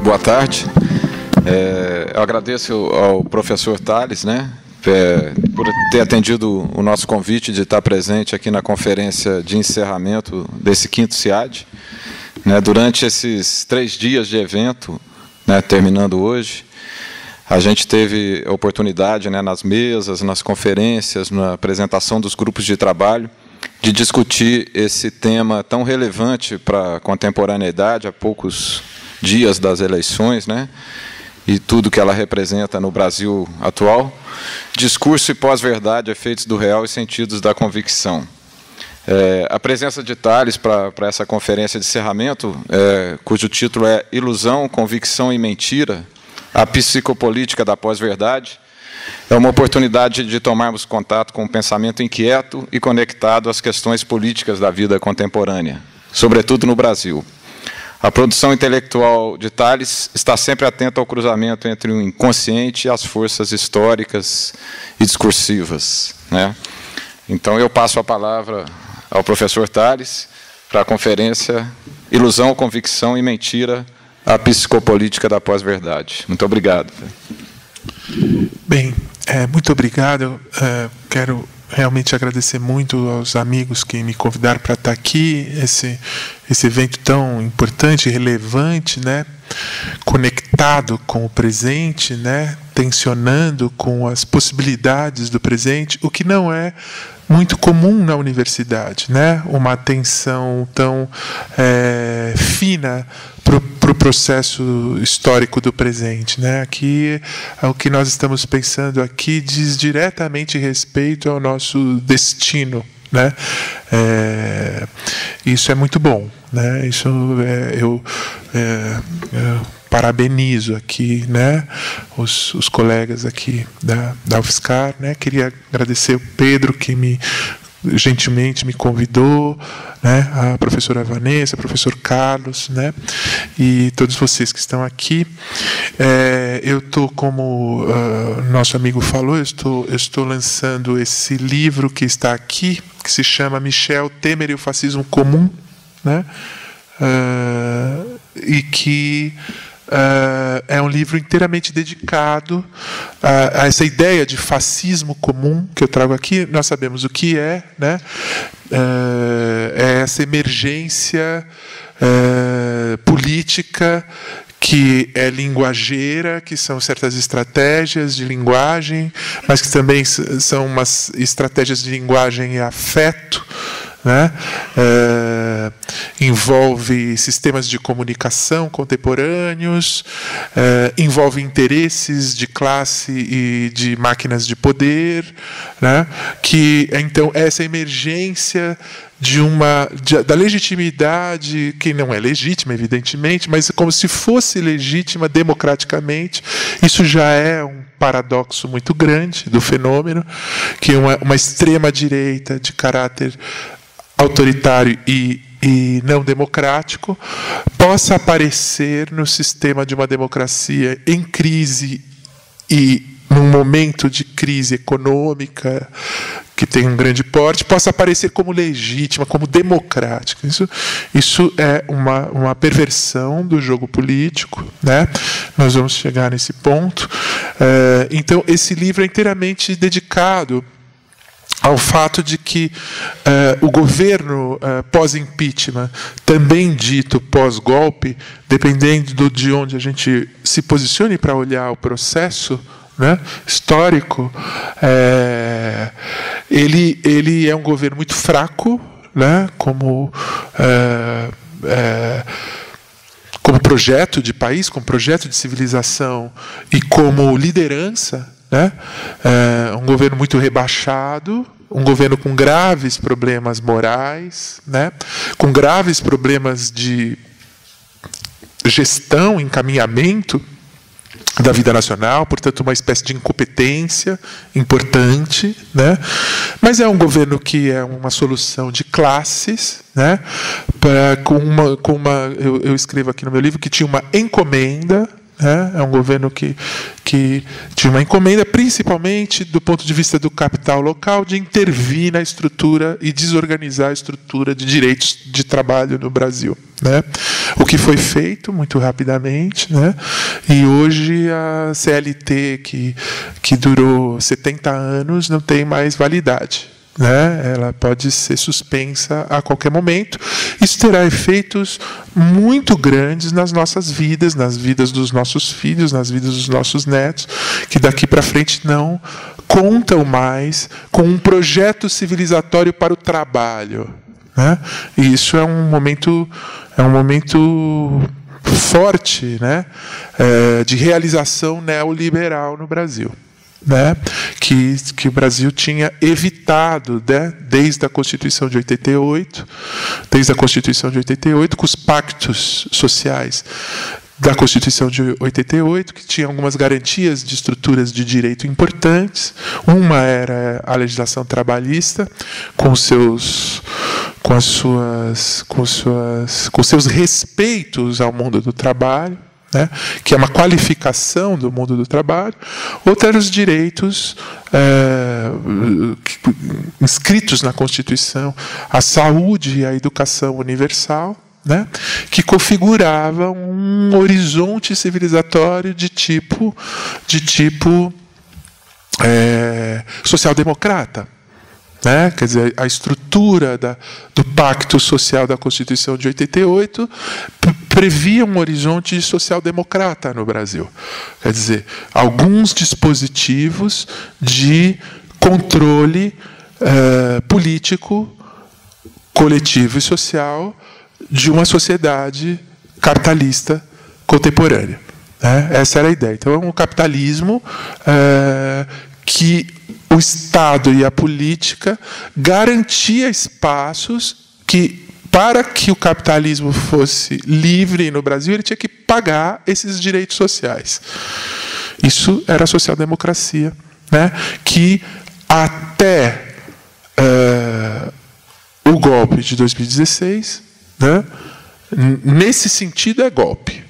boa tarde. Eu agradeço ao professor Tales, né, por ter atendido o nosso convite de estar presente aqui na conferência de encerramento desse 5º CIAD. Durante esses 3 dias de evento, terminando hoje, a gente teve a oportunidade, nas mesas, nas conferências, na apresentação dos grupos de trabalho, de discutir esse tema tão relevante para a contemporaneidade, há poucos dias das eleições, e tudo que ela representa no Brasil atual. Discurso e pós-verdade, efeitos do real e sentidos da convicção. A presença de Tales para essa conferência de encerramento, cujo título é Ilusão, Convicção e Mentira, a psicopolítica da pós-verdade, é uma oportunidade de tomarmos contato com um pensamento inquieto e conectado às questões políticas da vida contemporânea, sobretudo no Brasil. A produção intelectual de Tales está sempre atenta ao cruzamento entre o inconsciente e as forças históricas e discursivas. Então, eu passo a palavra ao professor Tales para a conferência Ilusão, Convicção e Mentira, a psicopolítica da pós-verdade. Muito obrigado. Bem, muito obrigado. Eu quero realmente agradecer muito aos amigos que me convidaram para estar aqui, esse evento tão importante, relevante, conectado com o presente, tensionando com as possibilidades do presente, o que não é muito comum na universidade, uma atenção tão fina para o processo histórico do presente. Aqui, o que nós estamos pensando aqui diz diretamente respeito ao nosso destino. Isso é muito bom. Isso eu parabenizo aqui, os colegas aqui da UFSCar. Queria agradecer o Pedro, que gentilmente me convidou, a professora Vanessa, o professor Carlos, e todos vocês que estão aqui. Eu estou, como nosso amigo falou, eu estou lançando esse livro que está aqui, que se chama Michel Temer e o Fascismo Comum, e que é um livro inteiramente dedicado a essa ideia de fascismo comum que eu trago aqui. Nós sabemos o que é essa emergência política que é linguageira, que são certas estratégias de linguagem, mas que também são umas estratégias de linguagem e afeto, envolve sistemas de comunicação contemporâneos, envolve interesses de classe e de máquinas de poder, que então essa emergência da legitimidade, que não é legítima, evidentemente, mas como se fosse legítima democraticamente. Isso já é um paradoxo muito grande do fenômeno, que uma extrema-direita de caráter autoritário e não democrático possa aparecer no sistema de uma democracia em crise e num momento de crise econômica que tem um grande porte, possa aparecer como legítima, como democrática. Isso é uma perversão do jogo político, Nós vamos chegar nesse ponto. Então, esse livro é inteiramente dedicado ao fato de que o governo pós-impeachment, também dito pós-golpe, dependendo de onde a gente se posicione para olhar o processo histórico, ele é um governo muito fraco, como projeto de país, como projeto de civilização e como liderança, um governo muito rebaixado, um governo com graves problemas morais, com graves problemas de gestão, encaminhamento da vida nacional, portanto, uma espécie de incompetência importante, mas é um governo que é uma solução de classes, eu escrevo aqui no meu livro que tinha uma encomenda, né? É um governo que tinha uma encomenda, principalmente do ponto de vista do capital local, de intervir na estrutura e desorganizar a estrutura de direitos de trabalho no Brasil, né? O que foi feito muito rapidamente, né? E hoje a CLT, que durou 70 anos, não tem mais validade, né? Ela pode ser suspensa a qualquer momento. Isso terá efeitos muito grandes nas nossas vidas, nas vidas dos nossos filhos, nas vidas dos nossos netos, que daqui para frente não contam mais com um projeto civilizatório para o trabalho, né? E isso é um momento forte, né? De realização neoliberal no Brasil, né? Que o Brasil tinha evitado, né? Desde a Constituição de 88, com os pactos sociais da Constituição de 88, que tinha algumas garantias de estruturas de direito importantes. Uma era a legislação trabalhista, com seus respeitos ao mundo do trabalho, né, que é uma qualificação do mundo do trabalho. Outra eram os direitos inscritos na Constituição, a saúde e a educação universal, né, que configuravam um horizonte civilizatório de tipo social-democrata, né? Quer dizer, a estrutura do Pacto Social da Constituição de 88 previa um horizonte social-democrata no Brasil. Quer dizer, alguns dispositivos de controle político, coletivo e social de uma sociedade capitalista contemporânea, né? Essa era a ideia. Então, é um capitalismo que o Estado e a política garantia espaços que, para que o capitalismo fosse livre no Brasil, ele tinha que pagar esses direitos sociais. Isso era a social-democracia, né? Que até o golpe de 2016, né? Nesse sentido é golpe.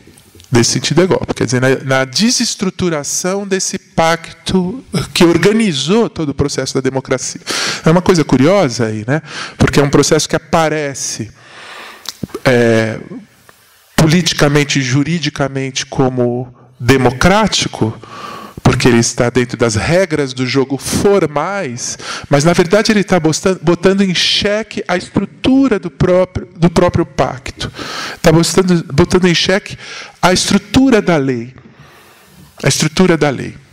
Quer dizer, na desestruturação desse pacto que organizou todo o processo da democracia. É uma coisa curiosa aí, né? Porque é um processo que aparece politicamente e juridicamente como democrático, porque ele está dentro das regras do jogo formais, mas, na verdade, ele está botando em xeque a estrutura do próprio pacto. Está botando em xeque a estrutura da lei.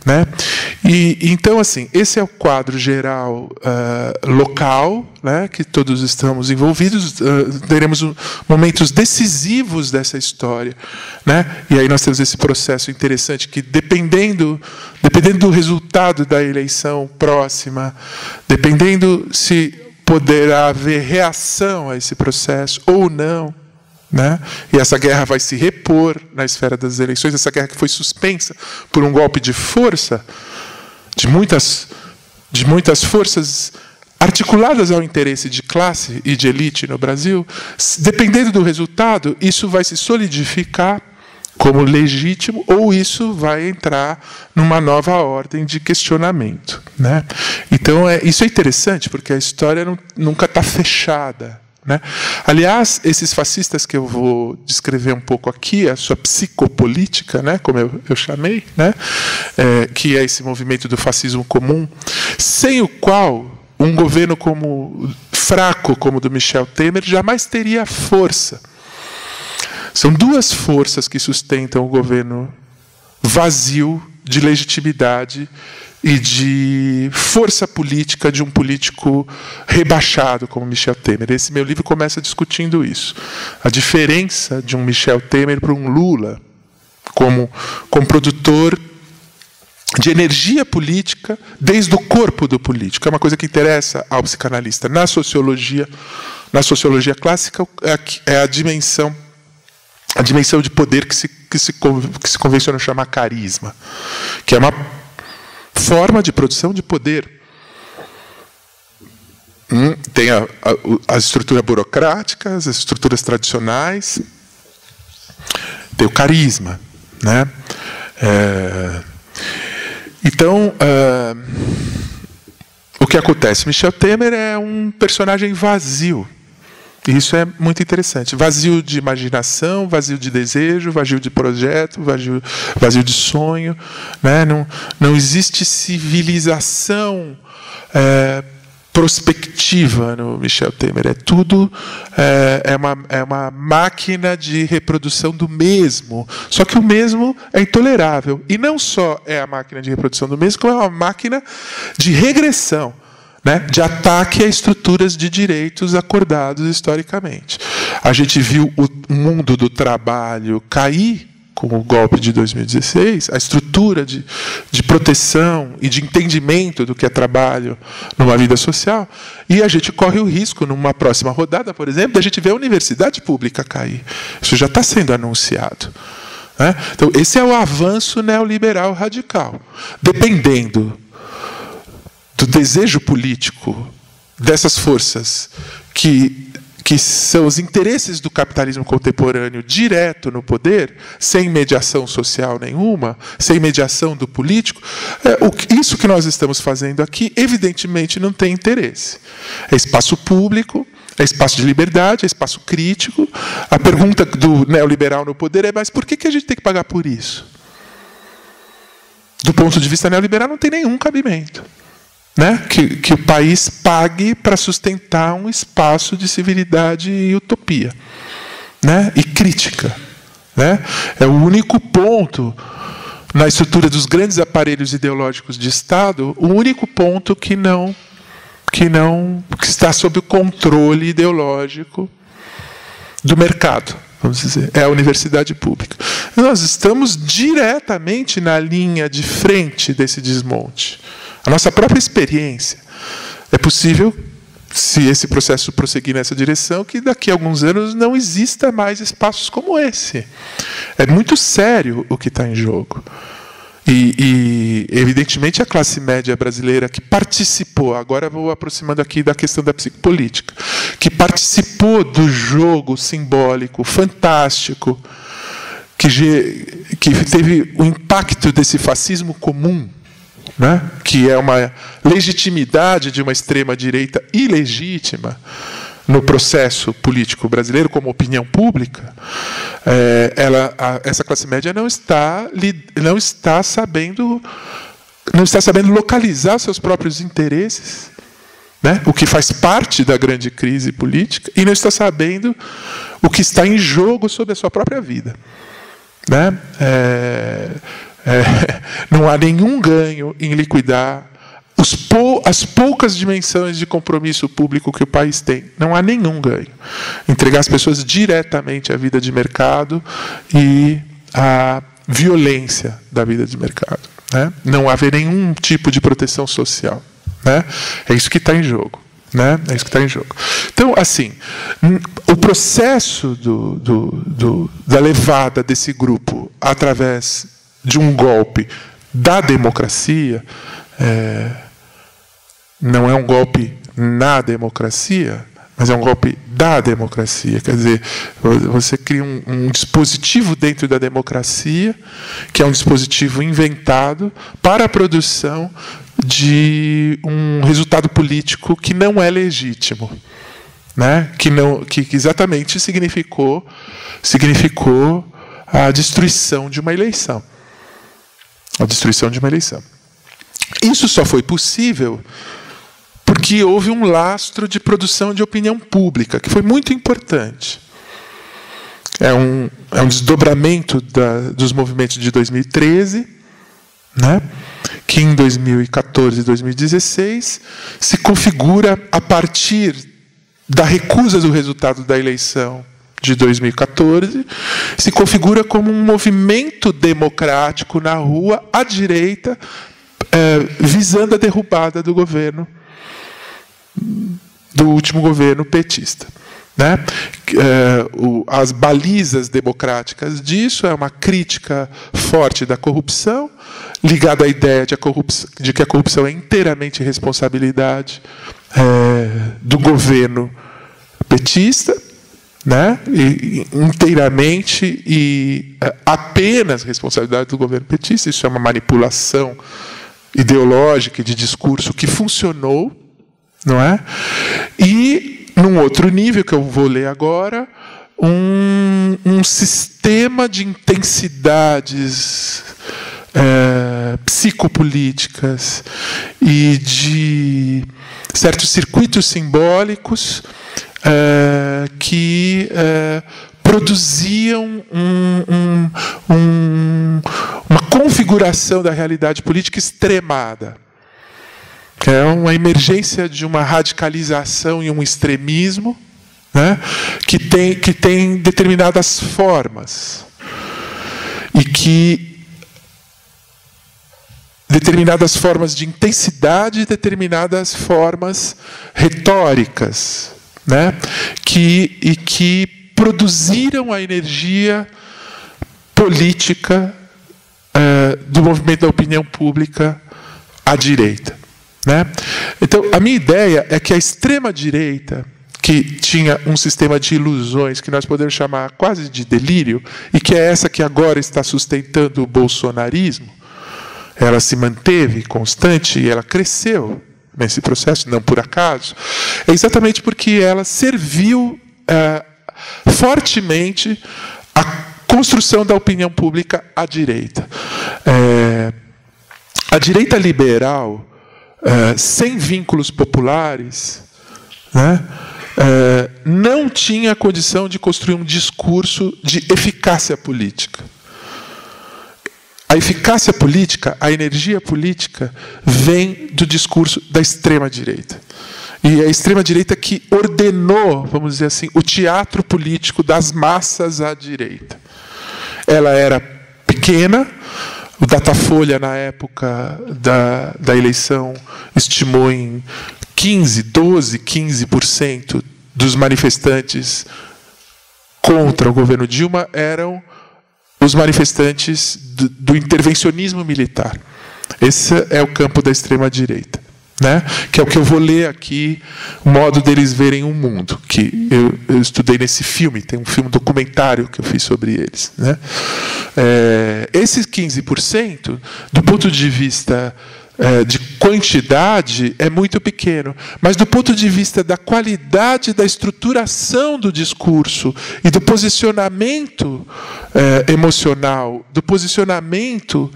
Né? E então, assim, esse é o quadro geral local, né, que todos estamos envolvidos. Teremos momentos decisivos dessa história, né? E aí nós temos esse processo interessante que, dependendo do resultado da eleição próxima, dependendo se poderá haver reação a esse processo ou não, né? E essa guerra vai se repor na esfera das eleições, essa guerra que foi suspensa por um golpe de força de muitas forças articuladas ao interesse de classe e de elite no Brasil. Dependendo do resultado, isso vai se solidificar como legítimo, ou isso vai entrar numa nova ordem de questionamento, né? Então, isso é interessante, porque a história nunca está fechada, né? Aliás, esses fascistas que eu vou descrever um pouco aqui, a sua psicopolítica, né, como eu chamei, né, que é esse movimento do fascismo comum, sem o qual um governo fraco como o do Michel Temer jamais teria força. São duas forças que sustentam o governo vazio de legitimidade e de força política de um político rebaixado como Michel Temer. Esse meu livro começa discutindo isso. A diferença de um Michel Temer para um Lula como produtor de energia política desde o corpo do político. É uma coisa que interessa ao psicanalista. Na sociologia clássica, é a dimensão de poder que se convenciona chamar carisma, que é uma forma de produção de poder. Tem a estrutura burocrática, as estruturas tradicionais, tem o carisma, né? Então, o que acontece? Michel Temer é um personagem vazio. E isso é muito interessante. Vazio de imaginação, vazio de desejo, vazio de projeto, vazio de sonho. Né? Não existe civilização prospectiva no Michel Temer. É tudo é uma máquina de reprodução do mesmo. Só que o mesmo é intolerável. E não só é a máquina de reprodução do mesmo, como é uma máquina de regressão, né, de ataque a estruturas de direitos acordados historicamente. A gente viu o mundo do trabalho cair com o golpe de 2016, a estrutura de proteção e de entendimento do que é trabalho numa vida social, e a gente corre o risco, numa próxima rodada, por exemplo, de a gente ver a universidade pública cair. Isso já está sendo anunciado. Né? Então, esse é o avanço neoliberal radical. Dependendo do desejo político dessas forças que são os interesses do capitalismo contemporâneo direto no poder, sem mediação social nenhuma, sem mediação do político, isso que nós estamos fazendo aqui, evidentemente, não tem interesse. É espaço público, é espaço de liberdade, é espaço crítico. A pergunta do neoliberal no poder é: mas por que a gente tem que pagar por isso? Do ponto de vista neoliberal, não tem nenhum cabimento. Né? Que o país pague para sustentar um espaço de civilidade e utopia, né? E crítica. Né? É o único ponto na estrutura dos grandes aparelhos ideológicos de Estado, o único ponto que está sob o controle ideológico do mercado, vamos dizer, é a universidade pública. Nós estamos diretamente na linha de frente desse desmonte. A nossa própria experiência. É possível, se esse processo prosseguir nessa direção, que daqui a alguns anos não exista mais espaços como esse. É muito sério o que está em jogo. E, evidentemente, a classe média brasileira que participou, agora vou aproximando aqui da questão da psicopolítica, que participou do jogo simbólico fantástico, que teve o impacto desse fascismo comum, né? Que é uma legitimidade de uma extrema-direita ilegítima no processo político brasileiro, como opinião pública, essa classe média não está sabendo localizar seus próprios interesses, né? O que faz parte da grande crise política, e não está sabendo o que está em jogo sobre a sua própria vida. Né? Não há nenhum ganho em liquidar as poucas dimensões de compromisso público que o país tem. Não há nenhum ganho. Entregar as pessoas diretamente à vida de mercado e à violência da vida de mercado. Né? Não haver nenhum tipo de proteção social. Né? É isso que está em jogo. Né? É isso que está em jogo. Então, assim, o processo da levada desse grupo através de um golpe da democracia, não é um golpe na democracia, mas é um golpe da democracia. Quer dizer, você cria um dispositivo dentro da democracia, que é um dispositivo inventado para a produção de um resultado político que não é legítimo, né? Que exatamente significou a destruição de uma eleição. A destruição de uma eleição. Isso só foi possível porque houve um lastro de produção de opinião pública, que foi muito importante. É um desdobramento dos movimentos de 2013, né? Que em 2014 e 2016 se configura a partir da recusa do resultado da eleição de 2014, se configura como um movimento democrático na rua, à direita, visando a derrubada do governo, do último governo petista. Né? As balizas democráticas disso é uma crítica forte da corrupção, ligada à ideia de que a corrupção é inteiramente responsabilidade do governo petista, né? Inteiramente e apenas responsabilidade do governo petista. Isso é uma manipulação ideológica e de discurso que funcionou, não é? E, num outro nível, que eu vou ler agora, um sistema de intensidades psicopolíticas e de certos circuitos simbólicos que produziam uma configuração da realidade política extremada. É uma emergência de uma radicalização e um extremismo, né, que tem determinadas formas. E que determinadas formas de intensidade, determinadas formas retóricas, né, que produziram a energia política do movimento da opinião pública à direita, né? Então, a minha ideia é que a extrema-direita, que tinha um sistema de ilusões que nós podemos chamar quase de delírio, e que é essa que agora está sustentando o bolsonarismo, ela se manteve constante e ela cresceu nesse processo, não por acaso, é exatamente porque ela serviu fortemente à construção da opinião pública à direita. A direita liberal, sem vínculos populares, né, não tinha condição de construir um discurso de eficácia política. A eficácia política, a energia política, vem do discurso da extrema-direita. E a extrema-direita que ordenou, vamos dizer assim, o teatro político das massas à direita. Ela era pequena, o Datafolha, na época da eleição, estimou em 15% dos manifestantes contra o governo Dilma eram os manifestantes do intervencionismo militar. Esse é o campo da extrema-direita, né? Que é o que eu vou ler aqui, o modo deles verem o mundo, que eu estudei nesse filme, tem um filme documentário que eu fiz sobre eles, né? Esses 15%, do ponto de vista de quantidade, é muito pequeno, mas do ponto de vista da qualidade da estruturação do discurso e do posicionamento emocional, do posicionamento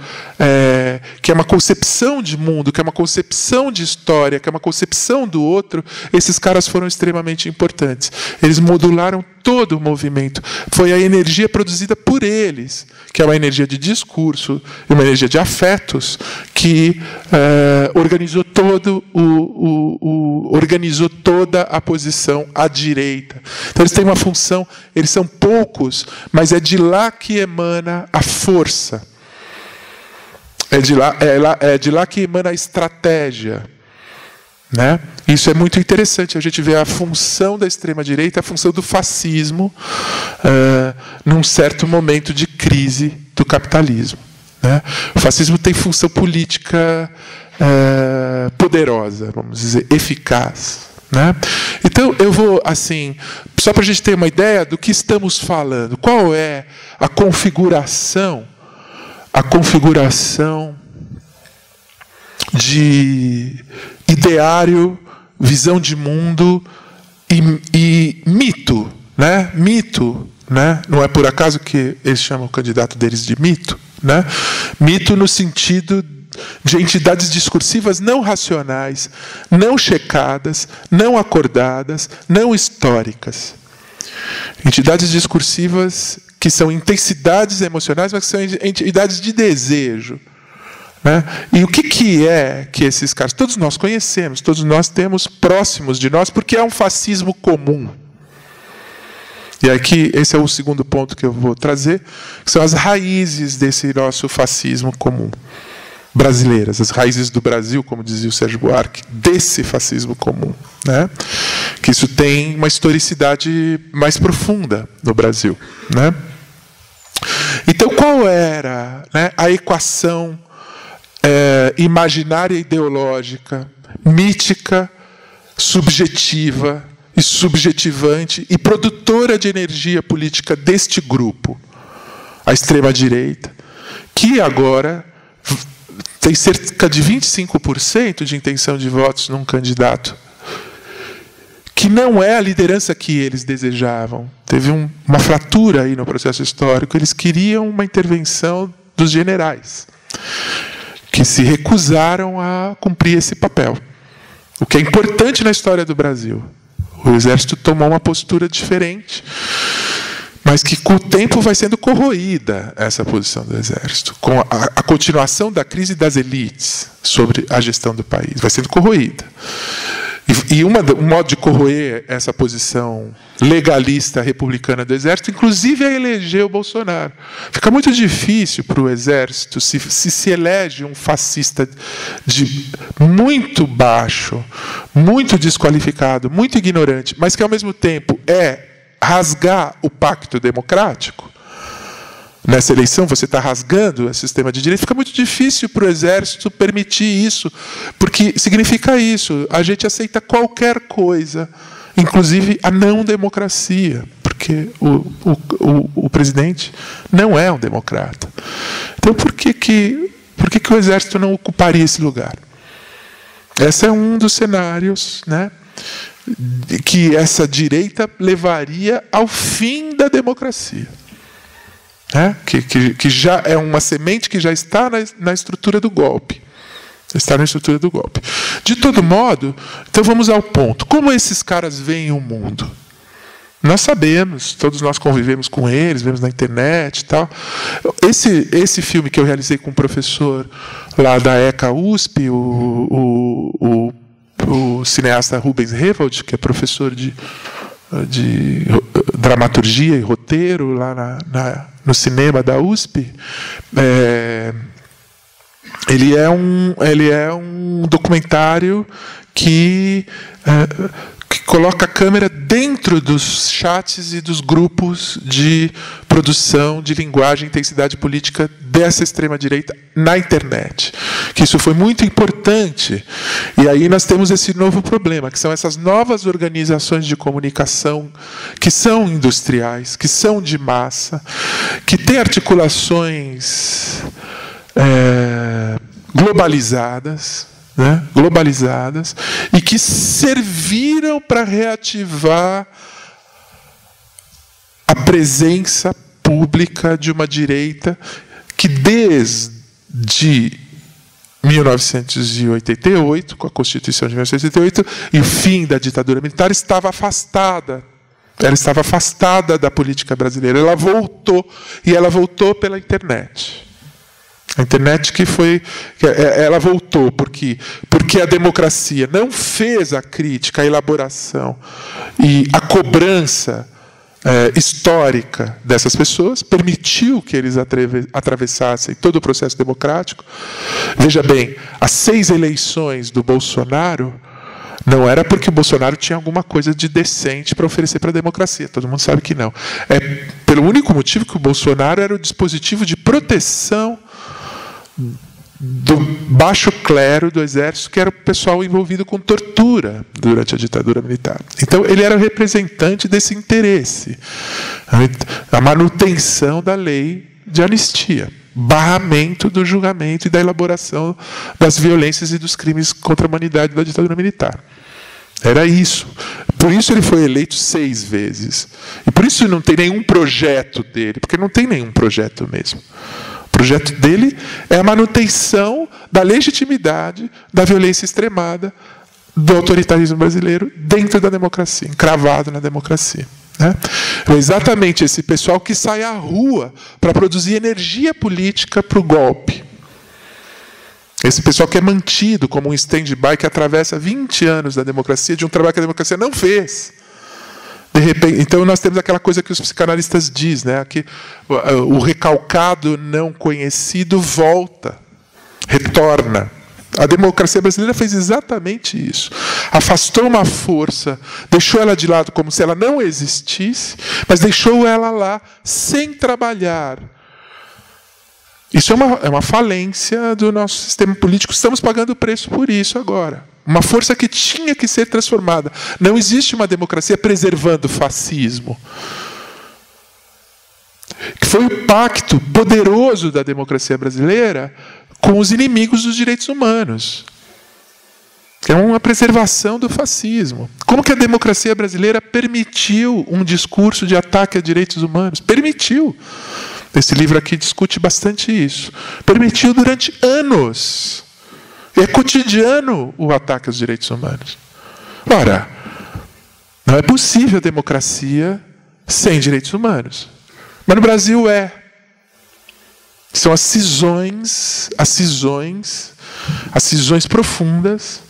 que é uma concepção de mundo, que é uma concepção de história, que é uma concepção do outro, esses caras foram extremamente importantes. Eles modularam todo o movimento. Foi a energia produzida por eles, que é uma energia de discurso, uma energia de afetos, que organizou toda a posição à direita. Então eles têm uma função, eles são poucos, mas é de lá que emana a força. É de lá que emana a estratégia, né? Isso é muito interessante. A gente vê a função da extrema-direita, a função do fascismo, num certo momento de crise do capitalismo, né? O fascismo tem função política poderosa, vamos dizer, eficaz, né? Então, eu vou, assim, só para a gente ter uma ideia do que estamos falando. Qual é a configuração de ideário, visão de mundo e mito, né? Mito, né? Não é por acaso que eles chamam o candidato deles de mito, né? Mito no sentido de entidades discursivas não racionais, não checadas, não acordadas, não históricas. Entidades discursivas que são intensidades emocionais, mas que são entidades de desejo, né? E o que é que esses caras... Todos nós conhecemos, todos nós temos próximos de nós, porque é um fascismo comum. E aqui, esse é o segundo ponto que eu vou trazer, que são as raízes desse nosso fascismo comum. Brasileiras, as raízes do Brasil, como dizia o Sérgio Buarque, desse fascismo comum, né? Que isso tem uma historicidade mais profunda no Brasil, né? Então, qual era, né, a equação imaginária ideológica, mítica, subjetiva, e subjetivante e produtora de energia política deste grupo, a extrema-direita, que agora tem cerca de 25% de intenção de votos num candidato que não é a liderança que eles desejavam. Teve uma fratura aí no processo histórico. Eles queriam uma intervenção dos generais, que se recusaram a cumprir esse papel. O que é importante na história do Brasil. O Exército tomou uma postura diferente, mas que com o tempo vai sendo corroída essa posição do Exército, com a continuação da crise das elites sobre a gestão do país, vai sendo corroída. E um modo de corroer essa posição legalista republicana do Exército, inclusive, é eleger o Bolsonaro. Fica muito difícil para o Exército, se elege um fascista de muito baixo, muito desqualificado, muito ignorante, mas que, ao mesmo tempo, rasgar o pacto democrático. Nessa eleição, você está rasgando o sistema de direito. Fica muito difícil para o Exército permitir isso, porque significa isso. A gente aceita qualquer coisa, inclusive a não democracia, porque o presidente não é um democrata. Então, por que o Exército não ocuparia esse lugar? Esse é um dos cenários, né, que essa direita levaria ao fim da democracia. Que já é uma semente que já está na estrutura do golpe. Está na estrutura do golpe. De todo modo, então vamos ao ponto. Como esses caras veem o mundo? Nós sabemos, todos nós convivemos com eles, vemos na internet e tal. Esse filme que eu realizei com um professor lá da ECA USP, o cineasta Rubens Revold, que é professor de dramaturgia e roteiro lá no cinema da USP, ele é um documentário que coloca a câmera dentro dos chats e dos grupos de produção de linguagem e intensidade política dessa extrema-direita na internet. Que isso foi muito importante. E aí nós temos esse novo problema, que são essas novas organizações de comunicação que são industriais, que são de massa, que têm articulações globalizadas, e que serviram para reativar a presença pública de uma direita que, desde 1988, com a Constituição de 1988, e o fim da ditadura militar, estava afastada. Ela estava afastada da política brasileira. Ela voltou pela internet. A internet ela voltou porque a democracia não fez a crítica, a elaboração e a cobrança histórica dessas pessoas, permitiu que eles atravessassem todo o processo democrático. Veja bem, as 6 eleições do Bolsonaro não era porque o Bolsonaro tinha alguma coisa de decente para oferecer para a democracia. Todo mundo sabe que não. É pelo único motivo que o Bolsonaro era o dispositivo de proteção do baixo clero do Exército, que era o pessoal envolvido com tortura durante a ditadura militar. Então, ele era o representante desse interesse, a manutenção da lei de anistia, barramento do julgamento e da elaboração das violências e dos crimes contra a humanidade da ditadura militar. Era isso. Por isso ele foi eleito 6 vezes. E por isso não tem nenhum projeto dele, porque não tem nenhum projeto mesmo. O projeto dele é a manutenção da legitimidade da violência extremada do autoritarismo brasileiro dentro da democracia, encravado na democracia. É exatamente esse pessoal que sai à rua para produzir energia política para o golpe. Esse pessoal que é mantido como um stand-by que atravessa 20 anos da democracia, de um trabalho que a democracia não fez. De repente, então nós temos aquela coisa que os psicanalistas dizem, que o recalcado não conhecido volta, retorna. A democracia brasileira fez exatamente isso. Afastou uma força, deixou ela de lado como se ela não existisse, mas deixou ela lá sem trabalhar Isso é uma falência do nosso sistema político. Estamos pagando o preço por isso agora. Uma força que tinha que ser transformada. Não existe uma democracia preservando o fascismo. Que foi o pacto poderoso da democracia brasileira com os inimigos dos direitos humanos. É uma preservação do fascismo. Como que a democracia brasileira permitiu um discurso de ataque a direitos humanos? Permitiu. Esse livro aqui discute bastante isso. Permitiu durante anos. É cotidiano o ataque aos direitos humanos. Ora, não é possível a democracia sem direitos humanos. Mas no Brasil é. São as cisões profundas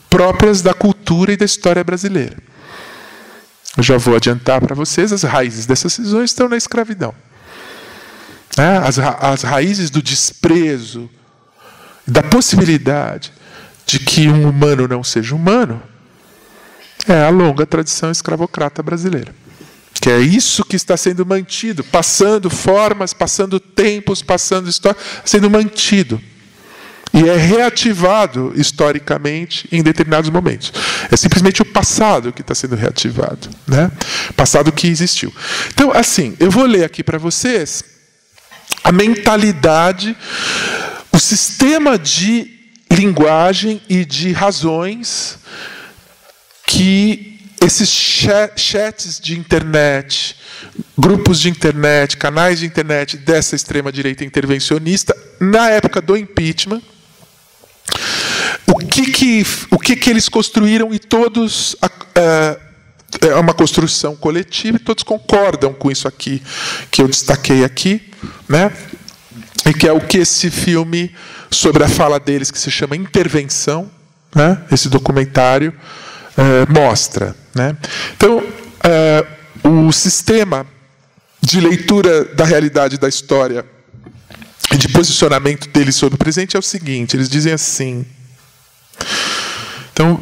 próprias da cultura e da história brasileira. Eu já vou adiantar para vocês, as raízes dessas cisões estão na escravidão. As raízes do desprezo, da possibilidade de que um humano não seja humano, é a longa tradição escravocrata brasileira. Que é isso que está sendo mantido, passando formas, passando tempos, passando história, sendo mantido. E é reativado historicamente em determinados momentos. É simplesmente o passado que está sendo reativado, né? Passado que existiu. Então, assim, eu vou ler aqui para vocês a mentalidade, o sistema de linguagem e de razões que esses chats de internet, grupos de internet, canais de internet dessa extrema-direita intervencionista, na época do impeachment, o que eles construíram, e todos é uma construção coletiva, e todos concordam com isso aqui que eu destaquei aqui, né? E que é o que esse filme sobre a fala deles, que se chama Intervenção, né? Esse documentário mostra, né? Então, o sistema de leitura da realidade da história e de posicionamento deles sobre o presente é o seguinte: eles dizem assim. Então,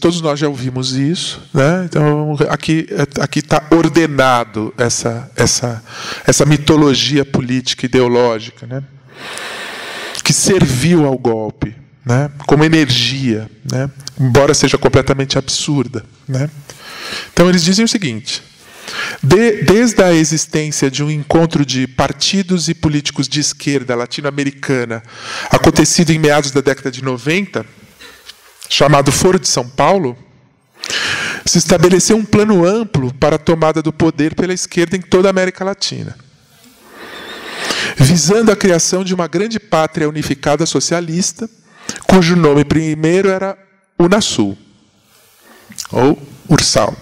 todos nós já ouvimos isso, né? Então, aqui está ordenado essa mitologia política ideológica, né? Que serviu ao golpe, né? Como energia, né? Embora seja completamente absurda, né? Então, eles dizem o seguinte: desde a existência de um encontro de partidos e políticos de esquerda latino-americana, acontecido em meados da década de 90, chamado Foro de São Paulo, se estabeleceu um plano amplo para a tomada do poder pela esquerda em toda a América Latina, visando a criação de uma grande pátria unificada socialista, cujo nome primeiro era Unasul, ou Ursal.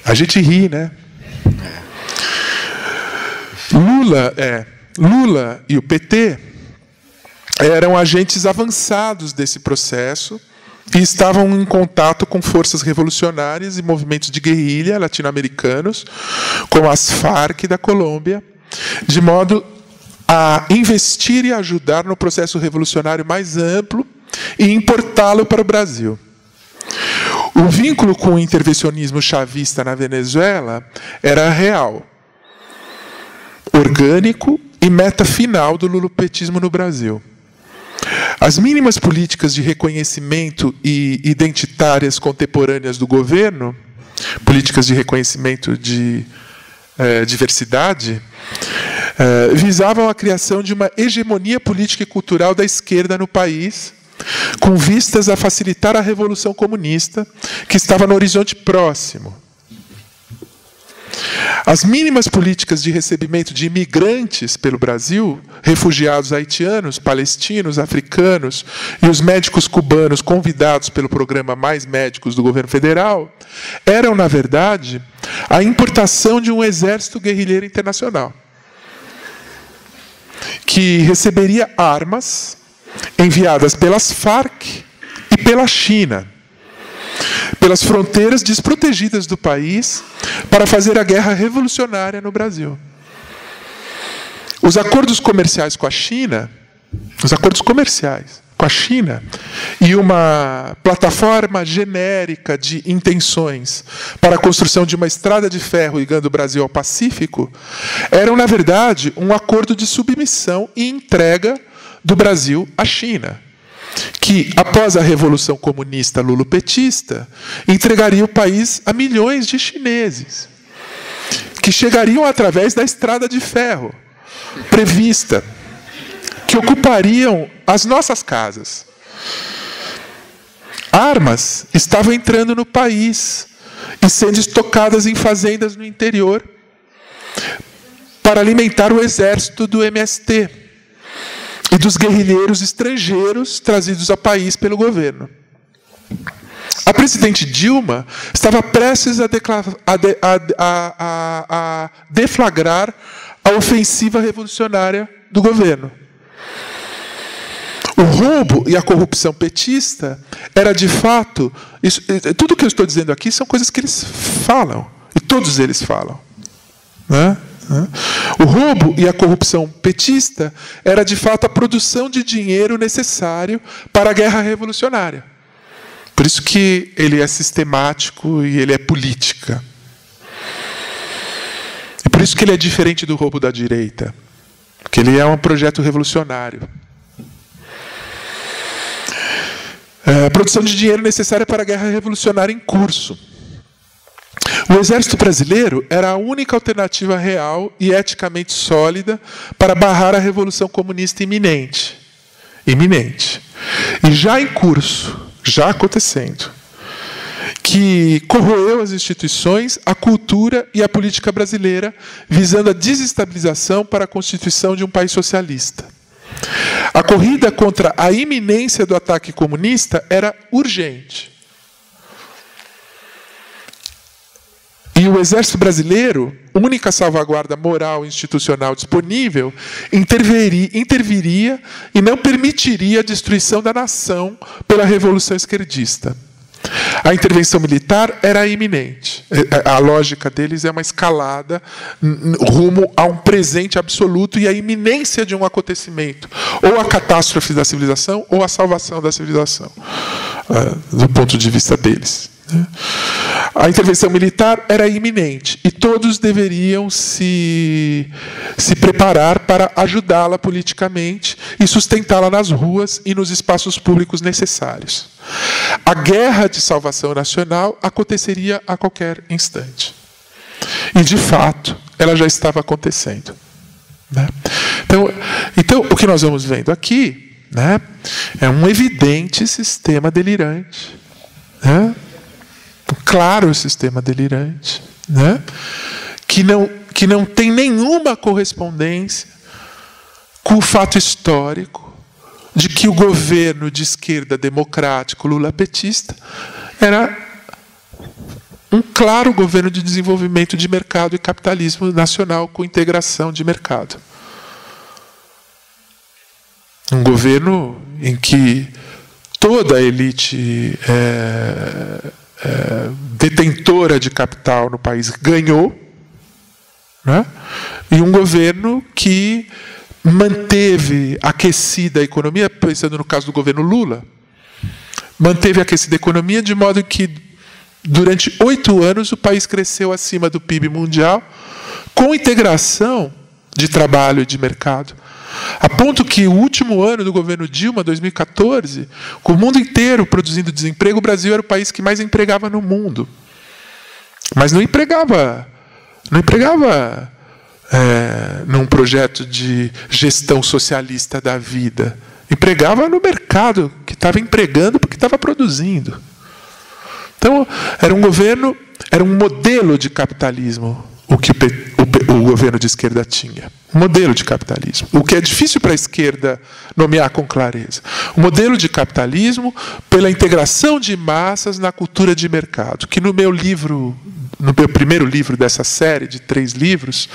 A gente ri, né? Lula e o PT eram agentes avançados desse processo e estavam em contato com forças revolucionárias e movimentos de guerrilha latino-americanos, como as Farc da Colômbia, de modo a investir e ajudar no processo revolucionário mais amplo e importá-lo para o Brasil. O vínculo com o intervencionismo chavista na Venezuela era real, orgânico e meta final do lulopetismo no Brasil. As mínimas políticas de reconhecimento e identitárias contemporâneas do governo, políticas de reconhecimento de diversidade, visavam a criação de uma hegemonia política e cultural da esquerda no país, com vistas a facilitar a revolução comunista, que estava no horizonte próximo. As mínimas políticas de recebimento de imigrantes pelo Brasil, refugiados haitianos, palestinos, africanos e os médicos cubanos convidados pelo programa Mais Médicos do governo federal, eram, na verdade, a importação de um exército guerrilheiro internacional, que receberia armas enviadas pelas Farc e pela China, pelas fronteiras desprotegidas do país, para fazer a guerra revolucionária no Brasil. Os acordos comerciais com a China, com a China e uma plataforma genérica de intenções para a construção de uma estrada de ferro ligando o Brasil ao Pacífico, eram, na verdade, um acordo de submissão e entrega do Brasil à China, que, após a Revolução Comunista lulopetista, entregaria o país a milhões de chineses, que chegariam através da estrada de ferro prevista, que ocupariam as nossas casas. Armas estavam entrando no país e sendo estocadas em fazendas no interior para alimentar o exército do MST e dos guerrilheiros estrangeiros trazidos ao país pelo governo. A presidente Dilma estava prestes a deflagrar a ofensiva revolucionária do governo. O roubo e a corrupção petista era, de fato, tudo o que eu estou dizendo aqui são coisas que eles falam, e todos eles falam, né? O roubo e a corrupção petista era, de fato, a produção de dinheiro necessário para a guerra revolucionária. Por isso que ele é sistemático e ele é política. E por isso que ele é diferente do roubo da direita, porque ele é um projeto revolucionário. A produção de dinheiro necessária para a guerra revolucionária em curso. O exército brasileiro era a única alternativa real e eticamente sólida para barrar a revolução comunista iminente. E já em curso, já acontecendo, que corroeu as instituições, a cultura e a política brasileira, visando a desestabilização para a constituição de um país socialista. A corrida contra a iminência do ataque comunista era urgente. E o exército brasileiro, única salvaguarda moral e institucional disponível, interviria e não permitiria a destruição da nação pela revolução esquerdista. A intervenção militar era iminente. A lógica deles é uma escalada rumo a um presente absoluto e a iminência de um acontecimento, ou a catástrofe da civilização, ou a salvação da civilização, do ponto de vista deles. A intervenção militar era iminente e todos deveriam se preparar para ajudá-la politicamente e sustentá-la nas ruas e nos espaços públicos necessários. A guerra de salvação nacional aconteceria a qualquer instante. E, de fato, ela já estava acontecendo, né? Então, o que nós vamos vendo aqui, né, é um evidente sistema delirante, né? Claro, sistema delirante, né? que não tem nenhuma correspondência com o fato histórico de que o governo de esquerda democrático lulapetista era um claro governo de desenvolvimento de mercado e capitalismo nacional com integração de mercado. Um governo em que toda a elite detentora de capital no país ganhou, né? E um governo que manteve aquecida a economia, pensando no caso do governo Lula, manteve aquecida a economia de modo que, durante 8 anos, o país cresceu acima do PIB mundial, com integração de trabalho e de mercado. A ponto que o último ano do governo Dilma, 2014, com o mundo inteiro produzindo desemprego, o Brasil era o país que mais empregava no mundo. Mas não empregava num projeto de gestão socialista da vida. Empregava no mercado, que estava empregando porque estava produzindo. Então, era um modelo de capitalismo o que o governo de esquerda tinha. Um modelo de capitalismo. O que é difícil para a esquerda nomear com clareza. Um modelo de capitalismo pela integração de massas na cultura de mercado. Que no meu primeiro livro dessa série de 3 livros,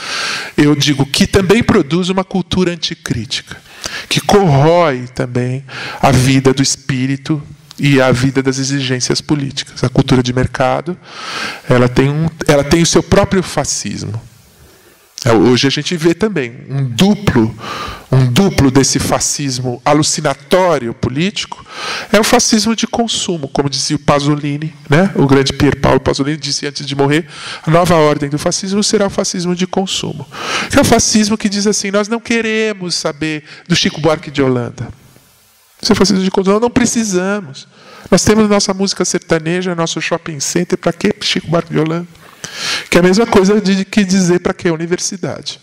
eu digo que também produz uma cultura anticrítica. Que corrói também a vida do espírito e a vida das exigências políticas. A cultura de mercado, ela tem o seu próprio fascismo. Hoje a gente vê também um duplo desse fascismo alucinatório político, é o fascismo de consumo, como dizia o Pasolini, né? O grande Pier Paolo Pasolini disse antes de morrer, a nova ordem do fascismo será o fascismo de consumo. Que é o fascismo que diz assim, nós não queremos saber do Chico Buarque de Holanda. Esse é o fascismo de consumo, não precisamos. Nós temos nossa música sertaneja, nosso shopping center, para que Chico Buarque de Holanda? Que é a mesma coisa que dizer para que a universidade.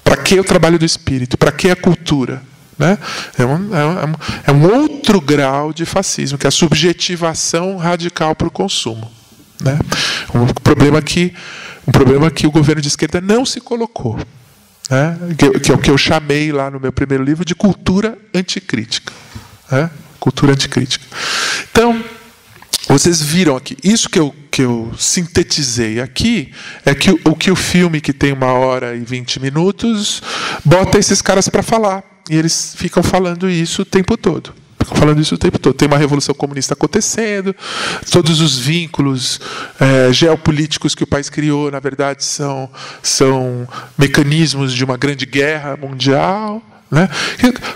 Para que o trabalho do espírito? Para que a cultura? Né? É um outro grau de fascismo, que é a subjetivação radical para o consumo. Né? Um problema que o governo de esquerda não se colocou. Né? Que é o que eu chamei lá no meu primeiro livro de cultura anticrítica. Né? Cultura anticrítica. Então, vocês viram aqui, isso que eu sintetizei aqui, é que o filme, que tem 1h e 20 minutos, bota esses caras para falar. E eles ficam falando isso o tempo todo. Tem uma revolução comunista acontecendo, todos os vínculos geopolíticos que o país criou, na verdade, são mecanismos de uma grande guerra mundial. Né?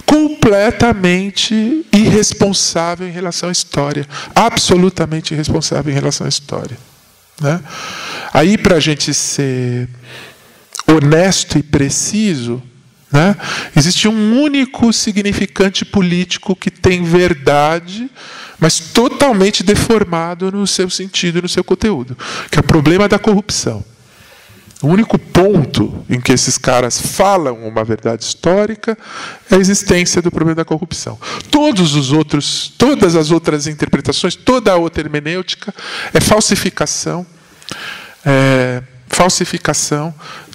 Completamente irresponsável em relação à história, absolutamente irresponsável em relação à história. Né? Aí, para a gente ser honesto e preciso, né, existe um único significante político que tem verdade, mas totalmente deformado no seu sentido e no seu conteúdo, que é o problema da corrupção. O único ponto em que esses caras falam uma verdade histórica é a existência do problema da corrupção. Todas as outras interpretações, toda a outra hermenêutica é falsificação,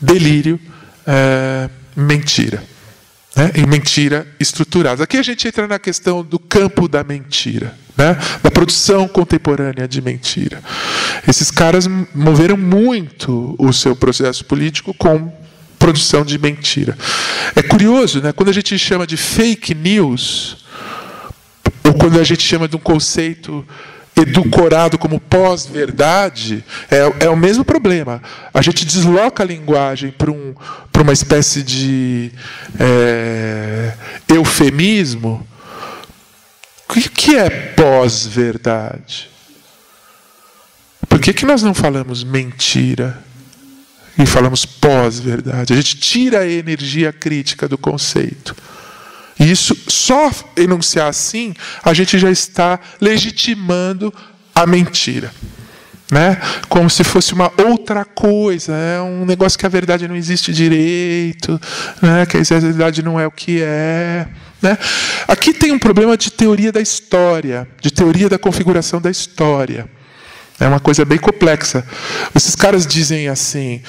delírio, mentira. Né? E mentira estruturada. Aqui a gente entra na questão do campo da mentira, né? Da produção contemporânea de mentira. Esses caras moveram muito o seu processo político com produção de mentira. É curioso, né? Quando a gente chama de fake news, ou quando a gente chama de um conceito edulcorado como pós-verdade, é o mesmo problema. A gente desloca a linguagem para uma espécie de eufemismo. O que é pós-verdade? Por que nós não falamos mentira e falamos pós-verdade? A gente tira a energia crítica do conceito. E isso, só enunciar assim, a gente já está legitimando a mentira. Né? Como se fosse uma outra coisa, um negócio que a verdade não existe direito, né? Que a verdade não é o que é. Né? Aqui tem um problema de teoria da história, de teoria da configuração da história. É uma coisa bem complexa. Esses caras dizem assim: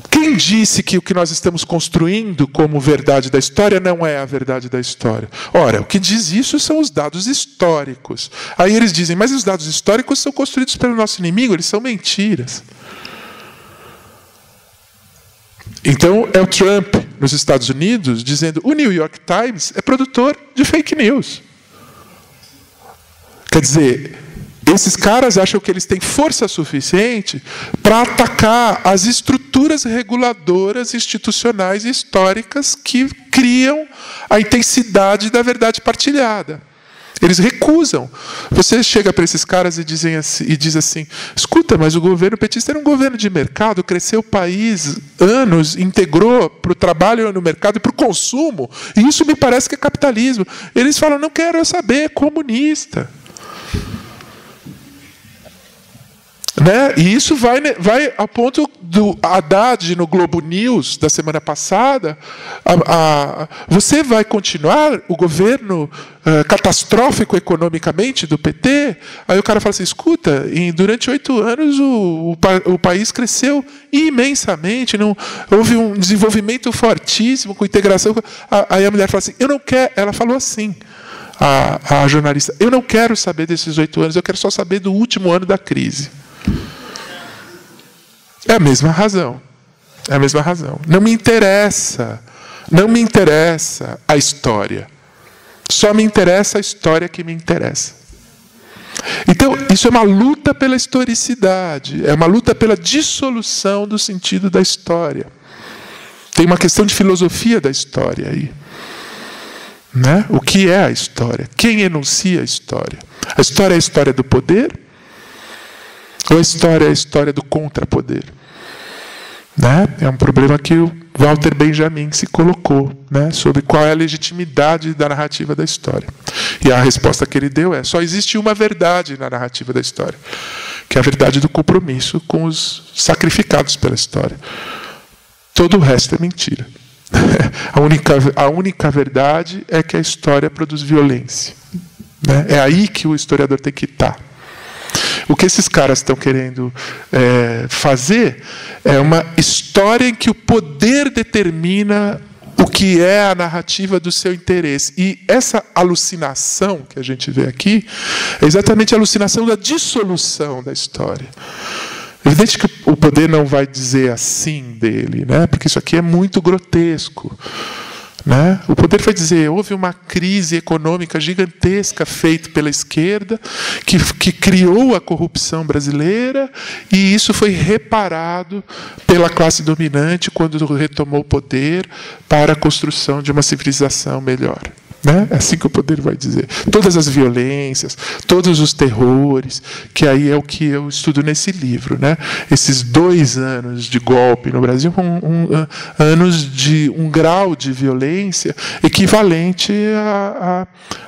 quem disse que o que nós estamos construindo como verdade da história não é a verdade da história? Ora, o que diz isso são os dados históricos. Aí eles dizem, mas os dados históricos são construídos pelo nosso inimigo, eles são mentiras. Então, é o Trump, nos Estados Unidos, dizendo o New York Times é produtor de fake news. Quer dizer, esses caras acham que eles têm força suficiente para atacar as estruturas reguladoras, institucionais e históricas que criam a intensidade da verdade partilhada. Eles recusam. Você chega para esses caras e diz assim: escuta, mas o governo petista era um governo de mercado, cresceu o país anos, integrou para o trabalho no mercado e para o consumo, e isso me parece que é capitalismo. Eles falam: não quero saber, é comunista. Né? E isso vai a ponto do Haddad no Globo News da semana passada. Você vai continuar o governo catastrófico economicamente do PT? Aí o cara fala assim: escuta, durante 8 anos o país cresceu imensamente, houve um desenvolvimento fortíssimo com integração. Aí a mulher fala assim: eu não quero. Ela falou assim, a jornalista: eu não quero saber desses 8 anos, eu quero só saber do último ano da crise. É a mesma razão. É a mesma razão. Não me interessa a história. Só me interessa a história que me interessa. Então, isso é uma luta pela historicidade, é uma luta pela dissolução do sentido da história. Tem uma questão de filosofia da história aí. Né? O que é a história? Quem enuncia a história? A história é a história do poder? Ou a história é a história do contrapoder? Né? É um problema que o Walter Benjamin se colocou, né? Sobre qual é a legitimidade da narrativa da história. E a resposta que ele deu é: só existe uma verdade na narrativa da história, que é a verdade do compromisso com os sacrificados pela história. Todo o resto é mentira. A única verdade é que a história produz violência. Né? É aí que o historiador tem que estar. O que esses caras estão querendo fazer é uma história em que o poder determina o que é a narrativa do seu interesse. E essa alucinação que a gente vê aqui é exatamente a alucinação da dissolução da história. É evidente que o poder não vai dizer assim dele, né? Porque isso aqui é muito grotesco. Né? O poder vai dizer: houve uma crise econômica gigantesca feita pela esquerda, que criou a corrupção brasileira, e isso foi reparado pela classe dominante quando retomou o poder para a construção de uma civilização melhor. Né? É assim que o poder vai dizer. Todas as violências, todos os terrores, que aí é o que eu estudo nesse livro. Né? Esses 2 anos de golpe no Brasil, anos de um grau de violência equivalente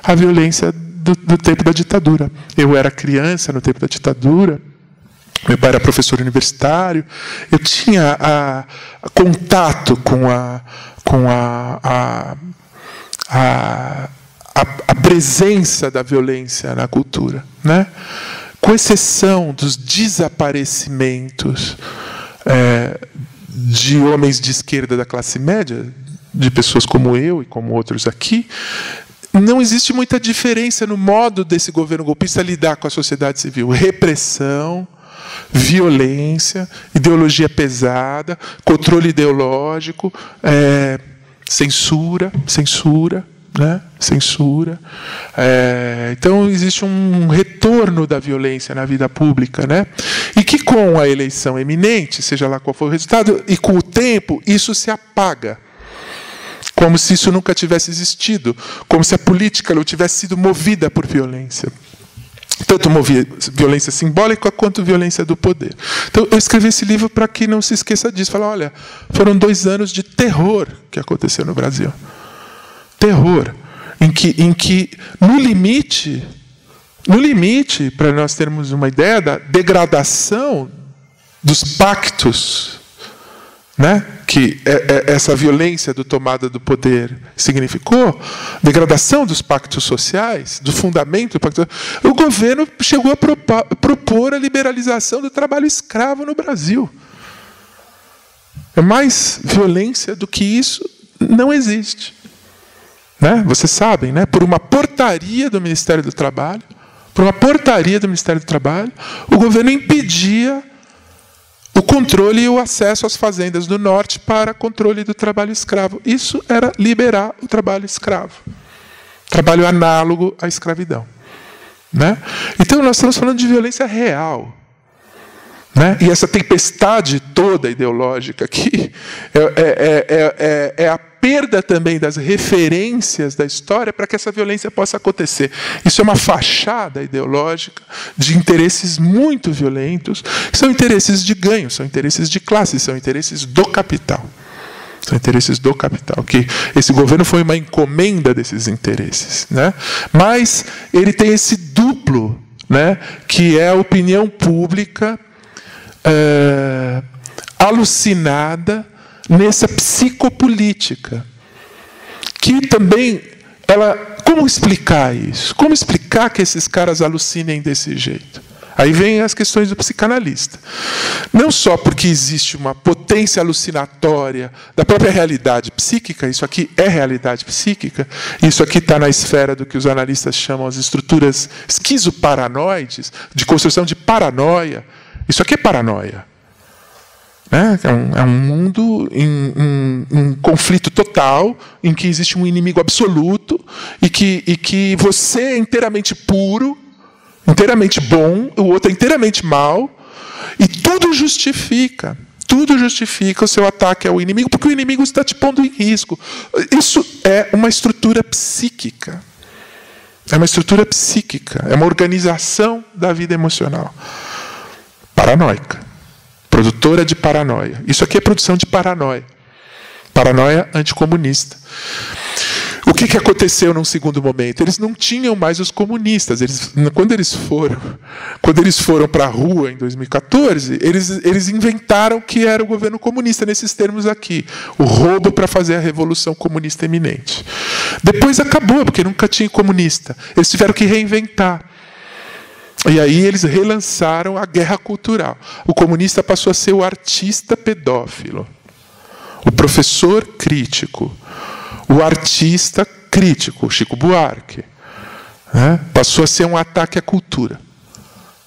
à violência do tempo da ditadura. Eu era criança no tempo da ditadura, meu pai era professor universitário, eu tinha contato com a presença da violência na cultura, né? Com exceção dos desaparecimentos de homens de esquerda da classe média, de pessoas como eu e como outros aqui, não existe muita diferença no modo desse governo golpista lidar com a sociedade civil. Repressão, violência, ideologia pesada, controle ideológico, censura, né? Censura. Então existe um retorno da violência na vida pública, né? E que com a eleição eminente, seja lá qual for o resultado, e com o tempo, isso se apaga. Como se isso nunca tivesse existido, como se a política não tivesse sido movida por violência. Tanto violência simbólica quanto violência do poder. Então, eu escrevi esse livro para que não se esqueça disso. Falar: olha, foram 2 anos de terror que aconteceu no Brasil. Terror. Em que no limite, para nós termos uma ideia da degradação dos pactos, né, que essa violência do tomada do poder significou, degradação dos pactos sociais, do fundamento do pacto social, o governo chegou a propor a liberalização do trabalho escravo no Brasil. Mais violência do que isso não existe. Né? Vocês sabem, né? Por uma portaria do Ministério do Trabalho, o governo impedia o controle e o acesso às fazendas do norte para controle do trabalho escravo. Isso era liberar o trabalho escravo. Trabalho análogo à escravidão. Né? Então, nós estamos falando de violência real. Né? E essa tempestade toda ideológica aqui é a perda também das referências da história para que essa violência possa acontecer. Isso é uma fachada ideológica de interesses muito violentos, que são interesses de ganho, são interesses de classe, são interesses do capital. São interesses do capital, que esse governo foi uma encomenda desses interesses. Né? Mas ele tem esse duplo, né, que é a opinião pública alucinada nessa psicopolítica, que também, como explicar isso? Como explicar que esses caras alucinem desse jeito? Aí vem as questões do psicanalista. Não só porque existe uma potência alucinatória da própria realidade psíquica, isso aqui é realidade psíquica, isso aqui está na esfera do que os analistas chamam as estruturas esquizoparanoides, de construção de paranoia. Isso aqui é paranoia. Né? É um mundo em conflito total, em que existe um inimigo absoluto, e que você é inteiramente puro, inteiramente bom, o outro é inteiramente mal, e tudo justifica o seu ataque ao inimigo, porque o inimigo está te pondo em risco. Isso é uma estrutura psíquica. É uma estrutura psíquica, é uma organização da vida emocional. Paranoica. Produtora de paranoia. Isso aqui é produção de paranoia. Paranoia anticomunista. O que aconteceu num segundo momento? Eles não tinham mais os comunistas. Quando eles foram para a rua em 2014, eles inventaram que era o governo comunista, nesses termos aqui. O roubo para fazer a revolução comunista eminente. Depois acabou, porque nunca tinha comunista. Eles tiveram que reinventar. E aí eles relançaram a guerra cultural. O comunista passou a ser o artista pedófilo, o professor crítico, o artista crítico, Chico Buarque. Passou a ser um ataque à cultura.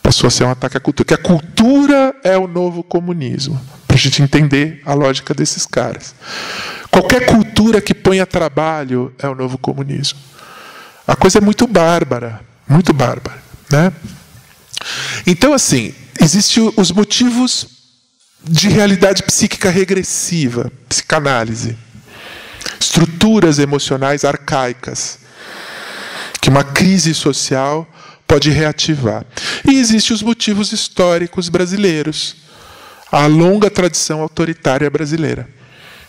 Passou a ser um ataque à cultura. Que a cultura é o novo comunismo. Para a gente entender a lógica desses caras. Qualquer cultura que ponha trabalho é o novo comunismo. A coisa é muito bárbara. Muito bárbara. Né? Então, assim, existem os motivos de realidade psíquica regressiva, psicanálise. Estruturas emocionais arcaicas que uma crise social pode reativar. E existem os motivos históricos brasileiros. A longa tradição autoritária brasileira.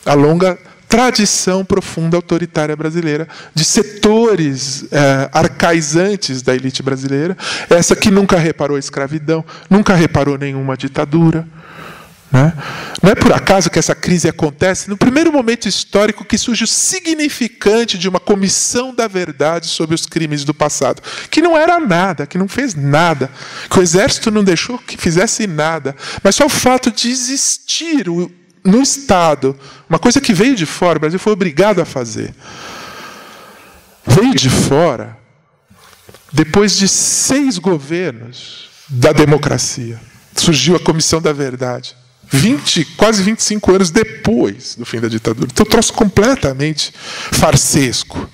A longa tradição profunda autoritária brasileira, de setores arcaizantes da elite brasileira, essa que nunca reparou a escravidão, nunca reparou nenhuma ditadura. Né? Não é por acaso que essa crise acontece no primeiro momento histórico que surge o significante de uma comissão da verdade sobre os crimes do passado, que não era nada, que não fez nada, que o exército não deixou que fizesse nada, mas só o fato de existir no Estado, uma coisa que veio de fora, o Brasil foi obrigado a fazer. Veio de fora, depois de 6 governos da democracia, surgiu a Comissão da Verdade. Quase 25 anos depois do fim da ditadura. Então, troço completamente farsesco.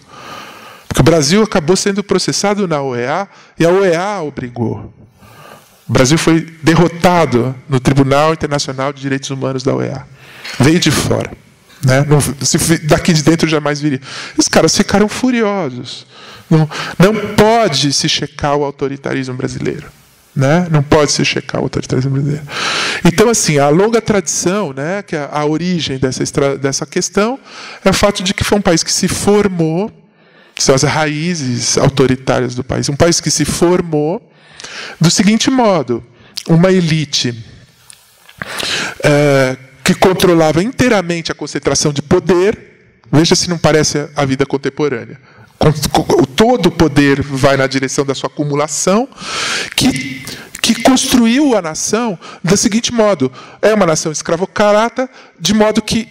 Porque o Brasil acabou sendo processado na OEA e a OEA obrigou. O Brasil foi derrotado no Tribunal Internacional de Direitos Humanos da OEA. Veio de fora. Né? Daqui de dentro jamais viria. Os caras ficaram furiosos. Não pode se checar o autoritarismo brasileiro. Né? Não pode se checar o autoritarismo brasileiro. Então, assim, a longa tradição, né, que a origem dessa questão é o fato de que foi um país que se formou, que são as raízes autoritárias do país, um país que se formou do seguinte modo: uma elite que controlava inteiramente a concentração de poder. Veja se não parece a vida contemporânea. Todo o poder vai na direção da sua acumulação, que construiu a nação do seguinte modo: é uma nação escravocrata, de modo que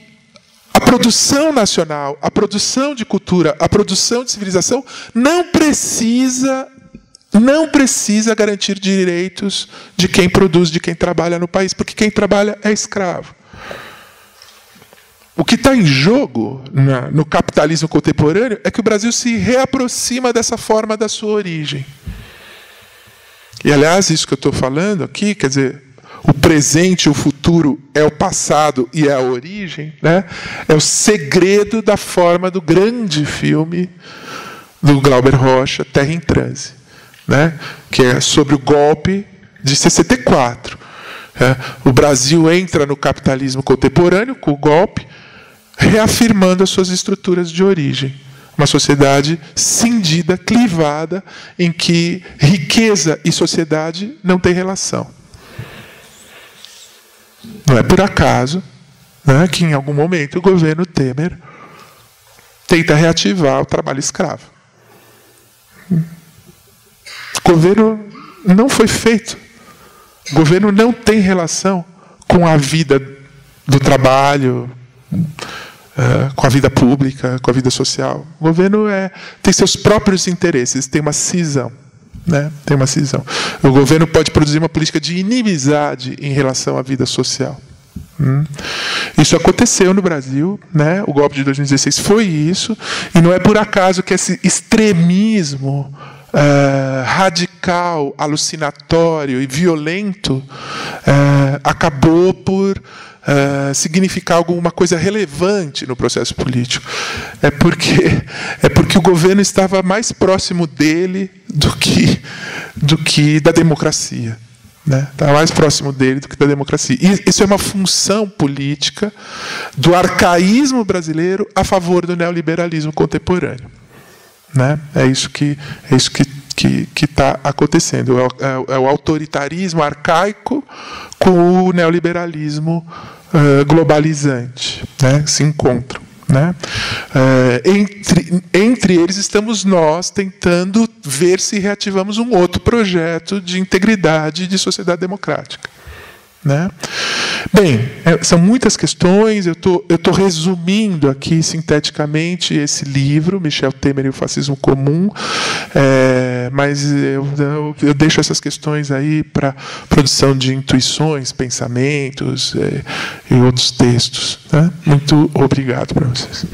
a produção nacional, a produção de cultura, a produção de civilização não precisa garantir direitos de quem produz, de quem trabalha no país, porque quem trabalha é escravo. O que está em jogo no capitalismo contemporâneo é que o Brasil se reaproxima dessa forma da sua origem. E, aliás, isso que eu estou falando aqui, quer dizer, o presente e o futuro é o passado e é a origem, né? É o segredo da forma do grande filme do Glauber Rocha, Terra em Transe, né? Que é sobre o golpe de 64. O Brasil entra no capitalismo contemporâneo com o golpe, reafirmando as suas estruturas de origem. Uma sociedade cindida, clivada, em que riqueza e sociedade não têm relação. Não é por acaso, né, que, em algum momento, o governo Temer tenta reativar o trabalho escravo. O governo não foi feito. O governo não tem relação com a vida do trabalho, com a vida pública, com a vida social. O governo tem seus próprios interesses, tem uma cisão. Né? Tem uma cisão. O governo pode produzir uma política de inimizade em relação à vida social. Isso aconteceu no Brasil, né? O golpe de 2016 foi isso, e não é por acaso que esse extremismo radical, alucinatório e violento acabou por significar alguma coisa relevante no processo político. É porque o governo estava mais próximo dele do que da democracia. Né? Está mais próximo dele do que da democracia. E isso é uma função política do arcaísmo brasileiro a favor do neoliberalismo contemporâneo. Né? É isso que está acontecendo. É o autoritarismo arcaico com o neoliberalismo globalizante, né? Se encontram. Né? Entre eles estamos nós tentando ver se reativamos um outro projeto de integridade de sociedade democrática. Né? Bem, são muitas questões, eu tô resumindo aqui sinteticamente esse livro, Michel Temer e o Fascismo Comum, mas eu deixo essas questões aí para produção de intuições, pensamentos e outros textos. Né? Muito obrigado para vocês.